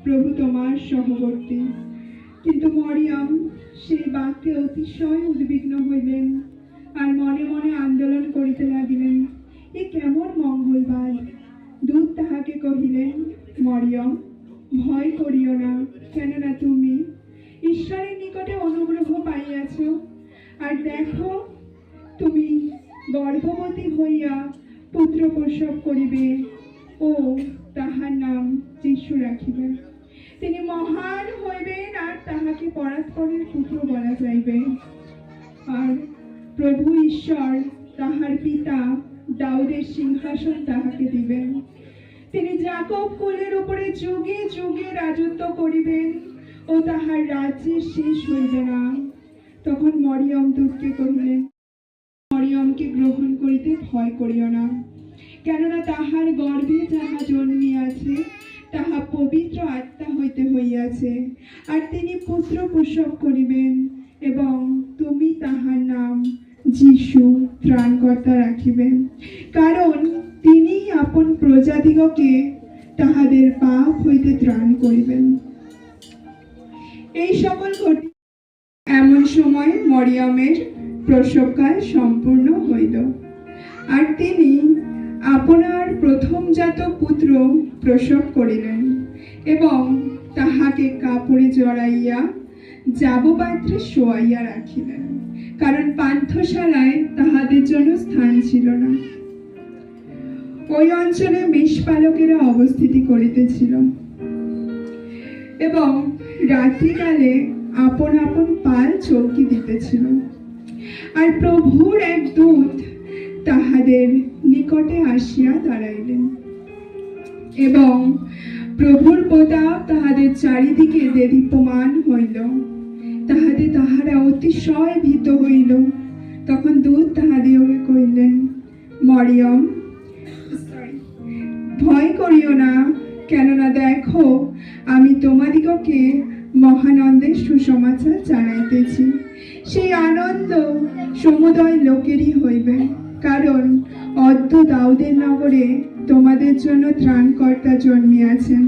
প্রভু তোমার সহবর্তী। কিন্তু মরিয়ম সেই বাক্যে অতিশয় উদ্বিগ্ন হইলেন, আর মনে মনে আন্দোলন করিতে লাগিলেন, এ কেমন মঙ্গলবার। দূত তাহাকে কহিলেন, মরিয়ম, ভয় করিও না, কেননা তুমি ঈশ্বরের নিকটে অনুগ্রহ পাইয়াছ। আর দেখো, তুমি গর্ভবতী হইয়া পুত্র প্রসব করিবে, ও তাহার নাম যিশু রাখিবে। তিনি মহান হইবেন, আর তাহাকে পরাৎপরের পুত্র বলা যাইবে। আর প্রভু ঈশ্বর তাহার পিতা দাউদের সিংহাসন তাহাকে দিবেন। তিনি যাকব কুলের উপরে যুগে যুগে রাজত্ব করিবেন, ও তাহার রাজ্যের শেষ হইবে না। তখন মরিয়ম দূতকে কহিলেন, মরিয়মকে গ্রহণ করিতে ভয় করিও না, কেননা তাহার গর্ভে যাহা জন্মিয়াছে তাহা পবিত্র আত্মা হইতে হইয়াছে। আর তিনি পুত্র প্রসব করিবেন, এবং তুমি তাহার নাম যিশু, ত্রাণকর্তা রাখিবেন, কারণ তিনি আপন প্রজাদিগকে তাহাদের পাপ হইতে ত্রাণ করিবেন। এই সকল ঘটে এমন সময় মরিয়মের প্রসবকাল সম্পূর্ণ হইল, আর তিনি আপনার প্রথমজাত পুত্র প্রসব করিলেন, এবং তাহাকে কাপড়ে জড়াইয়া যাবপাত্রে শোয়াইয়া রাখিলেন, কারণ পান্থশালায় তাহাদের জন্য স্থান ছিল না। ওই অঞ্চলে মেষপালকেরা অবস্থিতি করিতেছিল, এবং রাত্রিকালে আপন আপন পাল চৌকি দিতেছিল। আর প্রভুর এক দূত তাহাদের নিকটে আসিয়া দাঁড়াইলেন, এবং প্রভুর প্রতাপ তাহাদের চারিদিকে দেদীপ্যমান হইল, তাহাতে তাহারা অতিশয় ভীত হইল। তখন দূত তাহাদিওকে কহিলেন, মরিয়ম, ভয় করিও না, কেননা দেখো, আমি তোমাদিগকে মহানন্দের সুসমাচার জানাইতেছি। সেই আনন্দ সমুদয় লোকেরই হইবে, কারণ অদ্য দাউদের নগরে তোমাদের জন্য ত্রাণকর্তা জন্মিয়াছেন,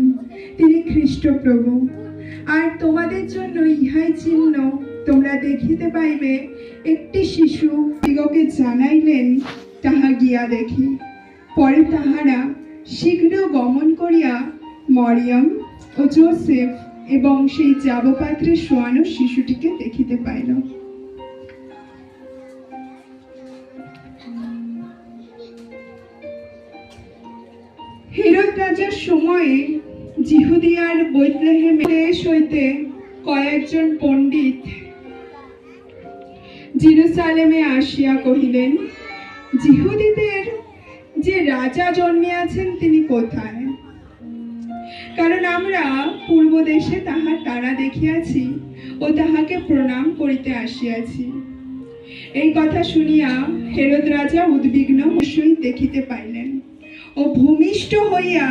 তিনি খ্রিস্ট প্রভু। আর তোমাদের জন্য ইহাই চিহ্ন, তোমরা দেখিতে পাইবে, একটি শিশু দিগকে জানাইলেন, তাহা গিয়া দেখি। পরে তাহারা শীঘ্র গমন করিয়া মরিয়ম ও যোসেফ এবং সেই যাবপাত্রে শোয়ানো শিশুটিকে দেখিতে পাইল। হেরোদ রাজার সময়ে জিহুদিয়ার বেথলেহেম দেশ হইতে কয়েকজন পণ্ডিত জেরুসালেমে আসিয়া কহিলেন, জিহুদীদের যে রাজা জন্মিয়াছেন তিনি কোথায়? কারণ আমরা পূর্ব দেশে তাহার তারা দেখিয়াছি ও তাহাকে প্রণাম করিতে আসিয়াছি। এই কথা শুনিয়া হেরোদ রাজা উদ্বিগ্ন সহিত দেখিতে পাইলেন, ও ভূমিষ্ঠ হইয়া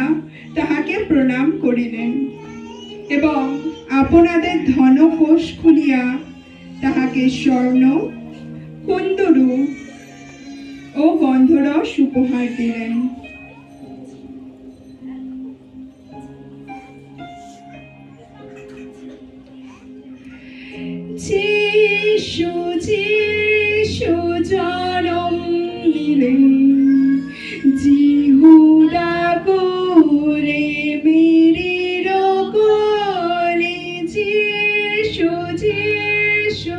তাহাকে প্রণাম করিলেন, এবং আপনাদের ধনকোষ খুলিয়া তাহাকে স্বর্ণ, কুন্দরু ও গন্ধরস উপহার দিলেন। যিশু যিশু জনম নিলেন, জিহুদা গোরে মেরির কোলে। যিশু যিশু